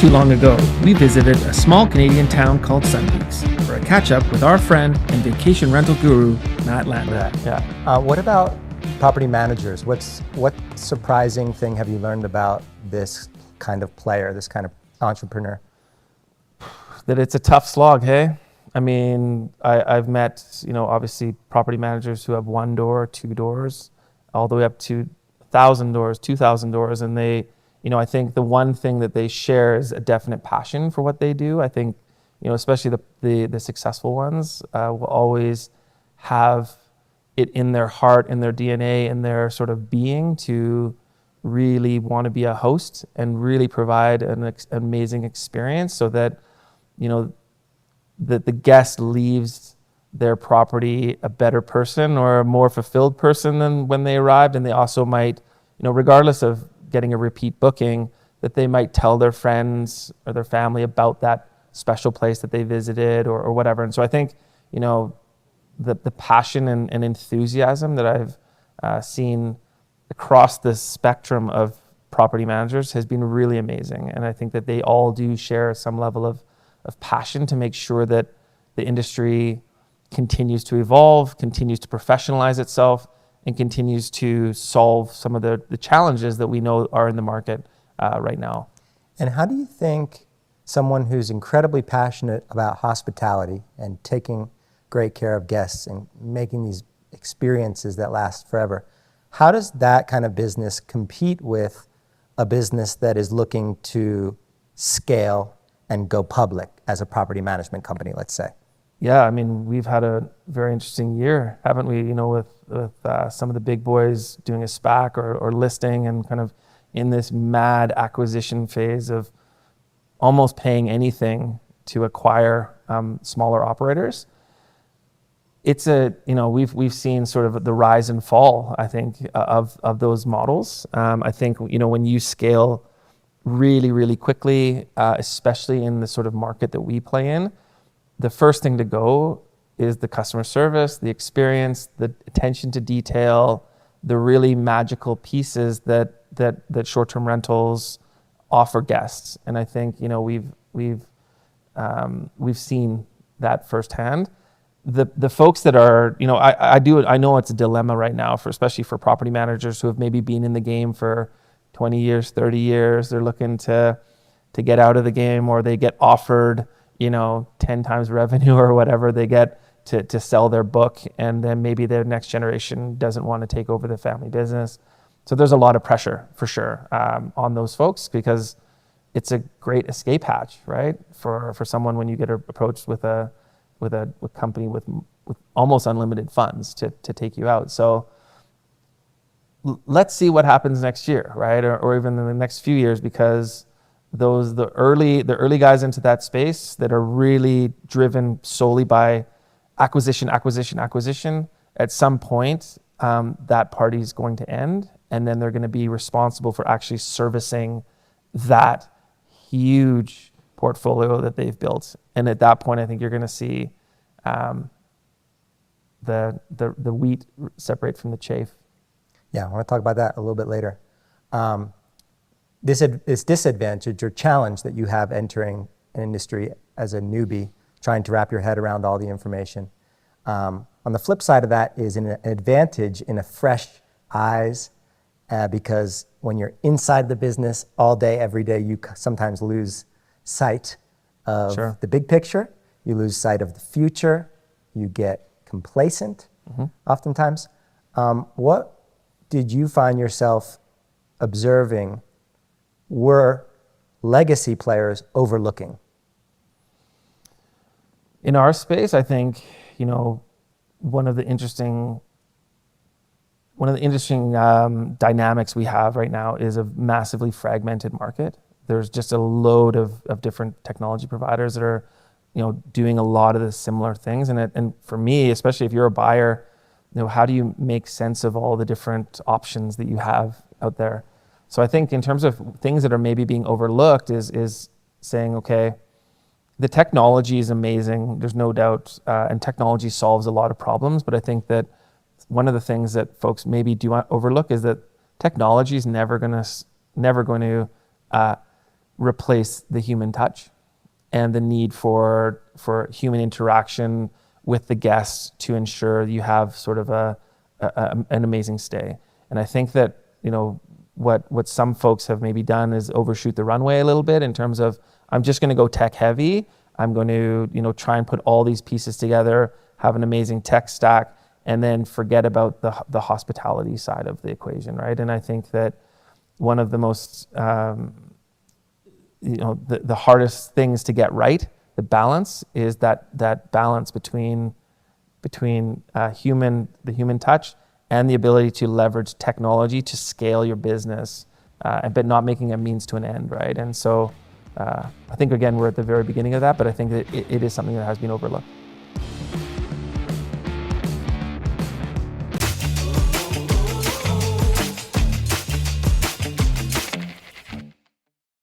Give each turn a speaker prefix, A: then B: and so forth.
A: too long ago, we visited a small Canadian town called Sunpeaks for a catch-up with our friend and vacation rental guru, Matt Landau.
B: What about property managers? What surprising thing have you learned about this kind of player, this kind of entrepreneur?
C: That it's a tough slog, hey? I mean, I've met, obviously property managers who have 1 door, 2 doors, all the way up to 1,000 doors, 2,000 doors, and they, I think the one thing that they share is a definite passion for what they do. I think, especially the successful ones will always have it in their heart, in their DNA, in their sort of being to really want to be a host and really provide an amazing experience so that, that the guest leaves their property a better person or a more fulfilled person than when they arrived. And they also might, regardless of getting a repeat booking, that they might tell their friends or their family about that special place that they visited or whatever. And so I think, the passion and enthusiasm that I've seen across the spectrum of property managers has been really amazing. And I think that they all do share some level of passion to make sure that the industry continues to evolve, continues to professionalize itself, and continues to solve some of the challenges that we know are in the market right now.
B: And how do you think someone who's incredibly passionate about hospitality and taking great care of guests and making these experiences that last forever, how does that kind of business compete with a business that is looking to scale and go public as a property management company, let's say?
C: Yeah, I mean, we've had a very interesting year, haven't we? With some of the big boys doing a SPAC or listing and kind of in this mad acquisition phase of almost paying anything to acquire smaller operators. It's we've seen sort of the rise and fall, I think, of those models. I think, when you scale really, really quickly, especially in the sort of market that we play in, the first thing to go is the customer service, the experience, the attention to detail, the really magical pieces that short-term rentals offer guests. And I think, we've seen that firsthand. The folks that are, I know it's a dilemma right now especially for property managers who have maybe been in the game for 20 years, 30 years. They're looking to get out of the game, or they get offered 10 times revenue or whatever they get to sell their book, and then maybe their next generation doesn't want to take over the family business. So there's a lot of pressure for sure on those folks, because it's a great escape hatch, right? For someone when you get approached with a company with almost unlimited funds to take you out. So let's see what happens next year, right? Or even in the next few years, because the early guys into that space that are really driven solely by acquisition, at some point that party's going to end, and then they're going to be responsible for actually servicing that huge portfolio that they've built. And at that point, I think you're going to see the wheat separate from the chaff.
B: Yeah, I want to talk about that a little bit later. This disadvantage or challenge that you have entering an industry as a newbie, trying to wrap your head around all the information. On the flip side of that is an advantage in a fresh eyes, because when you're inside the business all day, every day, you sometimes lose sight of the big picture. You lose sight of the future. You get complacent, oftentimes. What did you find yourself observing were legacy players overlooking?
C: In our space, I think, one of the interesting dynamics we have right now is a massively fragmented market. There's just a load of different technology providers that are, doing a lot of the similar things. And for me, especially if you're a buyer, how do you make sense of all the different options that you have out there? So I think in terms of things that are maybe being overlooked is saying, okay, the technology is amazing, there's no doubt, and technology solves a lot of problems. But I think that one of the things that folks maybe do overlook is that technology is never going to replace the human touch and the need for human interaction with the guests to ensure you have sort of an amazing stay. And I think that, what some folks have maybe done is overshoot the runway a little bit in terms of, I'm just going to go tech heavy. I'm going to, try and put all these pieces together, have an amazing tech stack, and then forget about the hospitality side of the equation, right? And I think that one of the most, the hardest things to get right, the balance, is that balance between the human touch and the ability to leverage technology to scale your business, but not making a means to an end, right? And so I think, again, we're at the very beginning of that, but I think that it is something that has been overlooked.